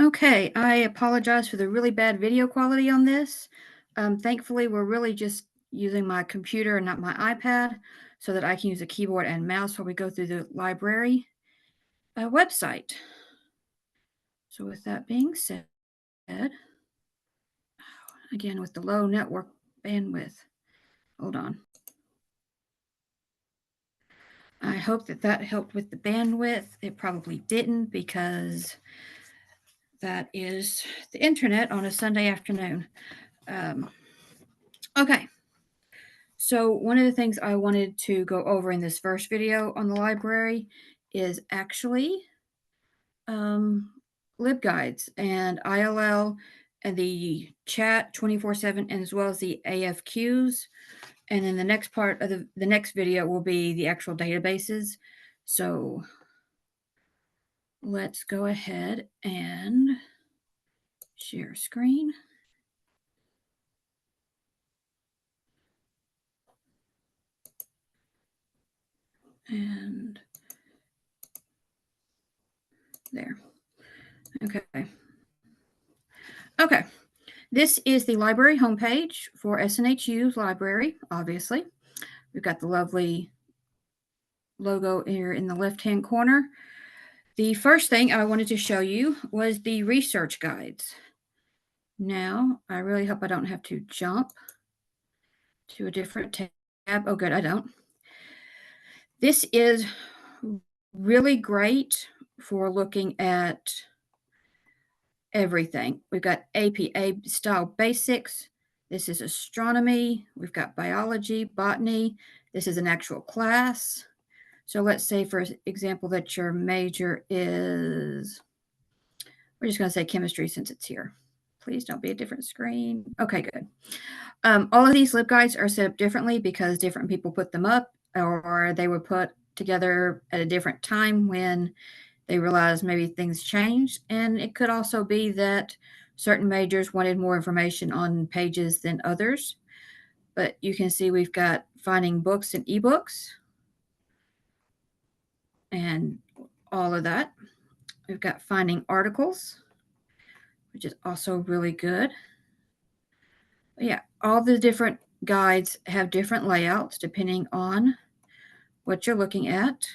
Okay, I apologize for the really bad video quality on this. Thankfully, we're really just using my computer and not my iPad so that I can use a keyboard and mouse while we go through the library website. So with that being said, again, with the low network bandwidth, hold on. I hope that helped with the bandwidth. It probably didn't because that is the internet on a Sunday afternoon. Okay. So one of the things I wanted to go over in this first video on the library is actually LibGuides and ILL and the chat 24/7 and as well as the AFQs. And then the next part of the next video will be the actual databases. So let's go ahead and share screen. And there. Okay. Okay. This is the library homepage for SNHU's library, obviously. We've got the lovely logo here in the left-hand corner. The first thing I wanted to show you was the research guides. Now, I really hope I don't have to jump to a different tab. Oh, good, I don't. This is really great for looking at everything. We've got APA style basics. This is astronomy. We've got biology, botany. This is an actual class. So let's say, for example, that your major is, we're just going to say chemistry since it's here. Please don't be a different screen. Okay, good. All of these LibGuides are set up differently because different people put them up, or they were put together at a different time when they realized maybe things changed. And it could also be that certain majors wanted more information on pages than others. But you can see we've got finding books and ebooks and all of that. We've got finding articles, which is also really good. But yeah, all the different guides have different layouts depending on what you're looking at.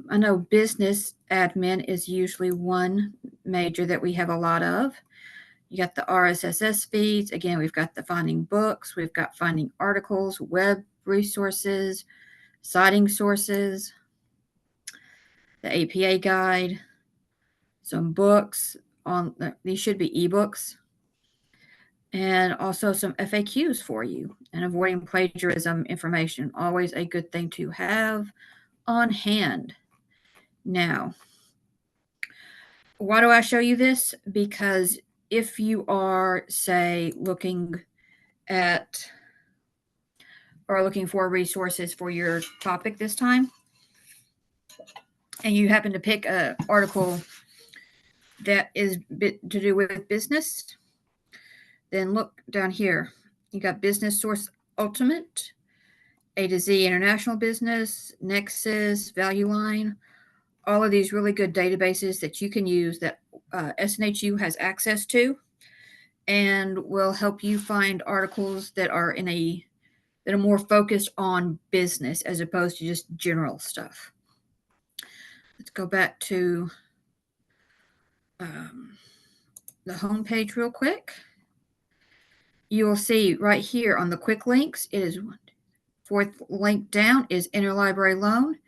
I know business admin is usually one major that we have a lot of. You got the RSS feeds. Again, we've got the finding books. We've got finding articles, web resources, citing sources, the APA guide, some books on these should be ebooks, and also some FAQs for you and avoiding plagiarism information. Always a good thing to have on hand. Now, why do I show you this? Because if you are, say, looking at or looking for resources for your topic this time, and you happen to pick an article that is to do with business, then look down here. You got Business Source Ultimate, A to Z International Business, Nexus, Value Line, all of these really good databases that you can use that SNHU has access to and will help you find articles that are that are more focused on business as opposed to just general stuff. Let's go back to the home page real quick. You will see right here on the quick links, it is fourth link down is interlibrary loan.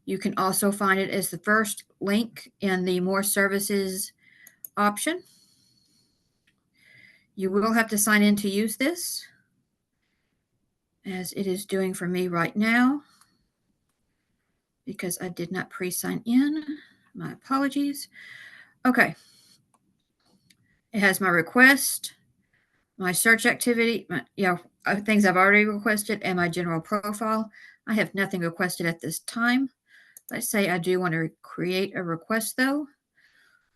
You can also find it as the first link in the more services option. You will have to sign in to use this, as it is doing for me right now, because I did not pre-sign in. My apologies. Okay. It has my request, my search activity, things I've already requested, and my general profile. I have nothing requested at this time. Let's say I do want to create a request though.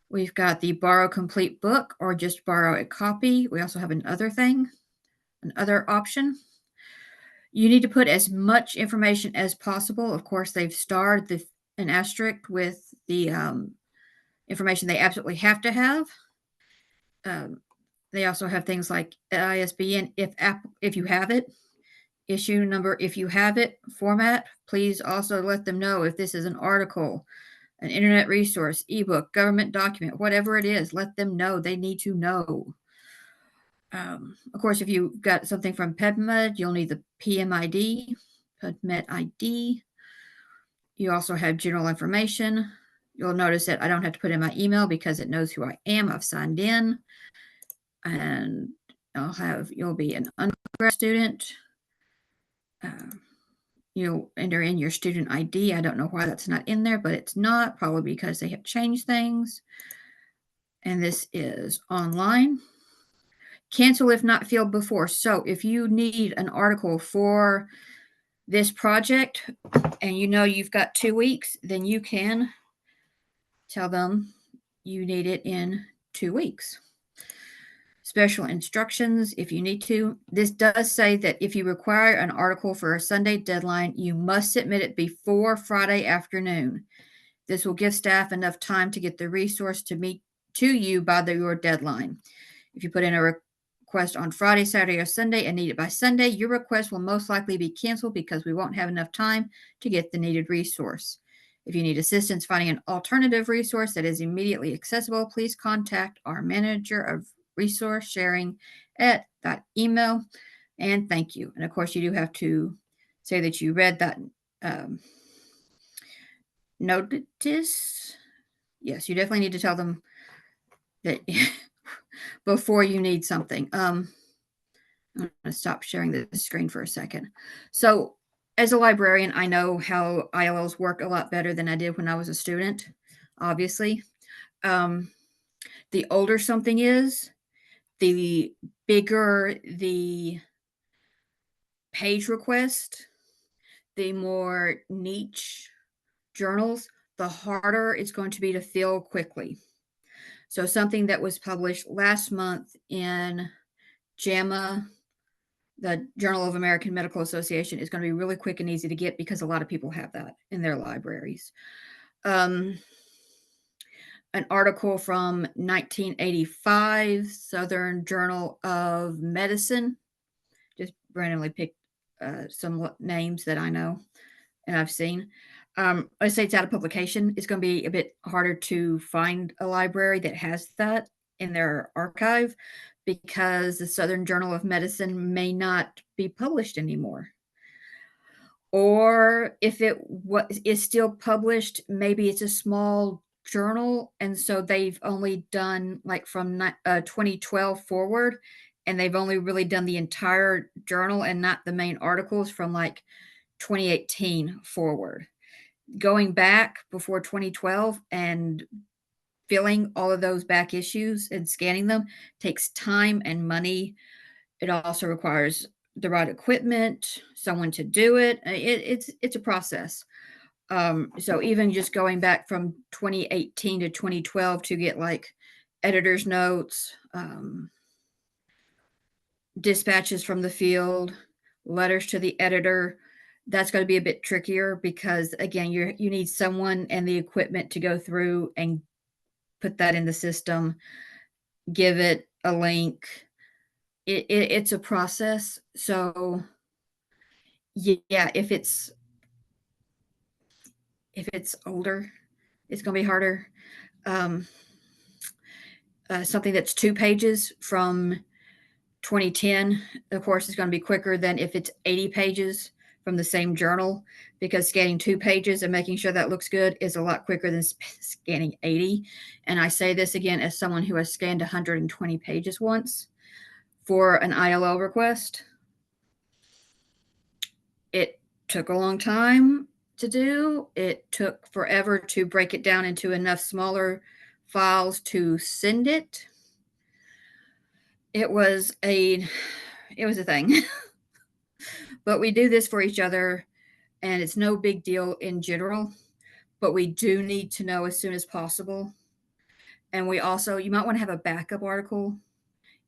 We've got the borrow complete book or just borrow a copy. We also have another option. You need to put as much information as possible. Of course, they've starred an asterisk with the information they absolutely have to have. They also have things like ISBN if you have it, issue number if you have it, format. Please also let them know if this is an article, an internet resource, ebook, government document, whatever it is. Let them know. They need to know. Of course, if you got something from PubMed, you'll need the PMID, PubMed ID. You also have general information. You'll notice that I don't have to put in my email because it knows who I am. I've signed in. And you'll be an undergrad student. You'll enter in your student ID. I don't know why that's not in there, but it's not, probably because they have changed things. And this is online. Cancel if not filled before. So if you need an article for this project and you know you've got 2 weeks, then you can tell them you need it in 2 weeks. Special instructions if you need to. This does say that if you require an article for a Sunday deadline, you must submit it before Friday afternoon. This will give staff enough time to get the resource to you by your deadline. If you put in a request on Friday, Saturday, or Sunday and need it by Sunday, your request will most likely be canceled because we won't have enough time to get the needed resource. If you need assistance finding an alternative resource that is immediately accessible, please contact our manager of resource sharing at that email. And thank you. And of course, you do have to say that you read that notice. Yes, you definitely need to tell them that before you need something. I'm going to stop sharing the screen for a second. So as a librarian, I know how ILLs work a lot better than I did when I was a student, obviously. The older something is, the bigger the page request, the more niche journals, the harder it's going to be to fill quickly. So something that was published last month in JAMA, the Journal of American Medical Association, is going to be really quick and easy to get because a lot of people have that in their libraries. An article from 1985, Southern Journal of Medicine. Just randomly picked some names that I know and I've seen. Let's say it's out of publication. It's going to be a bit harder to find a library that has that in their archive because the Southern Journal of Medicine may not be published anymore. Or if it is still published, maybe it's a small journal, and so they've only done like from 2012 forward, and they've only really done the entire journal and not the main articles from like 2018 forward. Going back before 2012 and filling all of those back issues and scanning them takes time and money. It also requires the right equipment, someone to do it. It's a process. So even just going back from 2018 to 2012 to get like editor's notes, dispatches from the field, letters to the editor, that's going to be a bit trickier because again, you need someone and the equipment to go through and put that in the system, give it a link. It's a process. So yeah, if it's older, it's going to be harder. Something that's 2 pages from 2010, of course, is going to be quicker than if it's 80 pages from the same journal, because scanning 2 pages and making sure that looks good is a lot quicker than scanning 80. And I say this again as someone who has scanned 120 pages once for an ILL request. It took a long time to do. It took forever to break it down into enough smaller files to send it. It was a thing. But we do this for each other, and it's no big deal in general, but we do need to know as soon as possible. And we also, you might want to have a backup article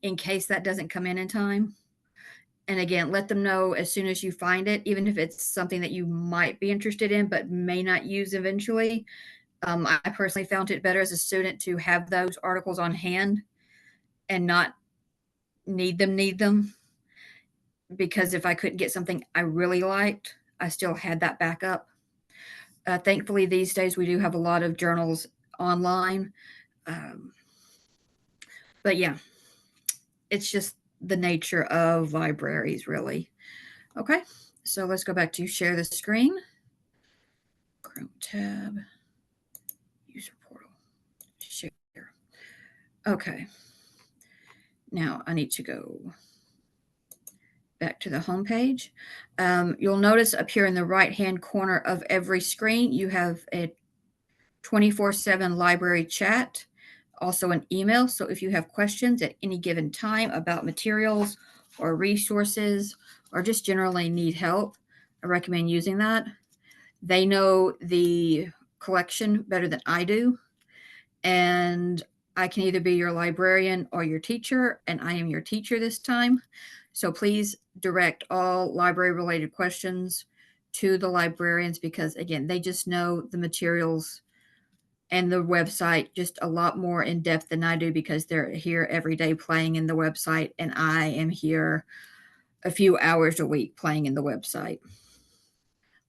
in case that doesn't come in time. And again, let them know as soon as you find it, even if it's something that you might be interested in but may not use eventually. I personally found it better as a student to have those articles on hand and not need them, because if I couldn't get something I really liked, I still had that backup. Thankfully, these days we do have a lot of journals online. Um, but yeah, it's just the nature of libraries, really. Okay, so let's go back to share the screen. Chrome tab, user portal, share. Okay, now I need to go back to the home page. You'll notice up here in the right-hand corner of every screen, you have a 24/7 library chat, also an email. So if you have questions at any given time about materials or resources, or just generally need help, I recommend using that. They know the collection better than I do, and I can either be your librarian or your teacher, and I am your teacher this time. So please direct all library related questions to the librarians, because again, they just know the materials and the website just a lot more in depth than I do, because they're here every day playing in the website, and I am here a few hours a week playing in the website.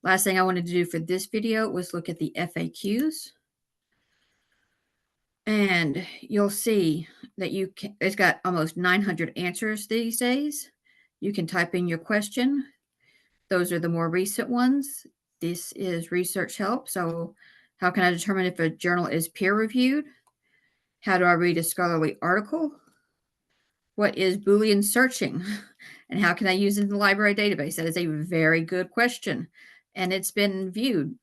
Last thing I wanted to do for this video was look at the FAQs. And you'll see that it's got almost 900 answers these days. You can type in your question. Those are the more recent ones. This is research help. So how can I determine if a journal is peer reviewed? How do I read a scholarly article? What is Boolean searching? And how can I use it in the library database? That is a very good question. And it's been viewed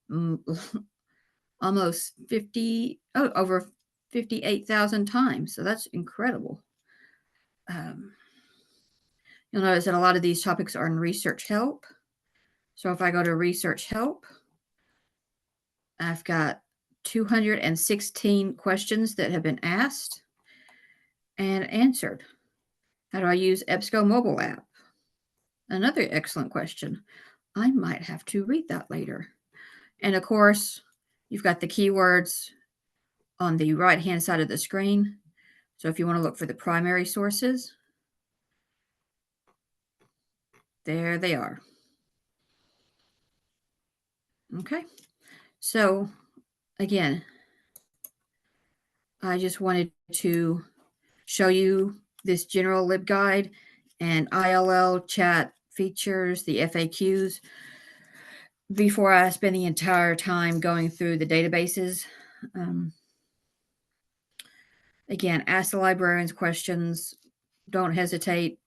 almost over 58,000 times. So that's incredible. You'll notice that a lot of these topics are in research help. So if I go to research help, I've got 216 questions that have been asked and answered. How do I use EBSCO mobile app? Another excellent question. I might have to read that later. And of course, you've got the keywords on the right-hand side of the screen. So if you want to look for the primary sources, there they are. Okay. So again, I just wanted to show you this general LibGuide and ILL chat features, the FAQs, before I spend the entire time going through the databases. Again, ask the librarians questions. Don't hesitate.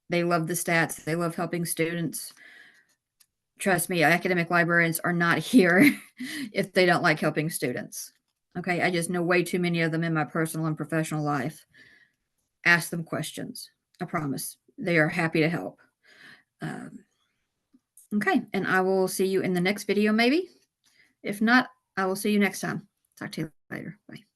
They love the stats. They love helping students. Trust me, academic librarians are not here if they don't like helping students. Okay, I just know way too many of them in my personal and professional life. Ask them questions. I promise. They are happy to help. Okay, and I will see you in the next video maybe. If not, I will see you next time. Talk to you later. Bye.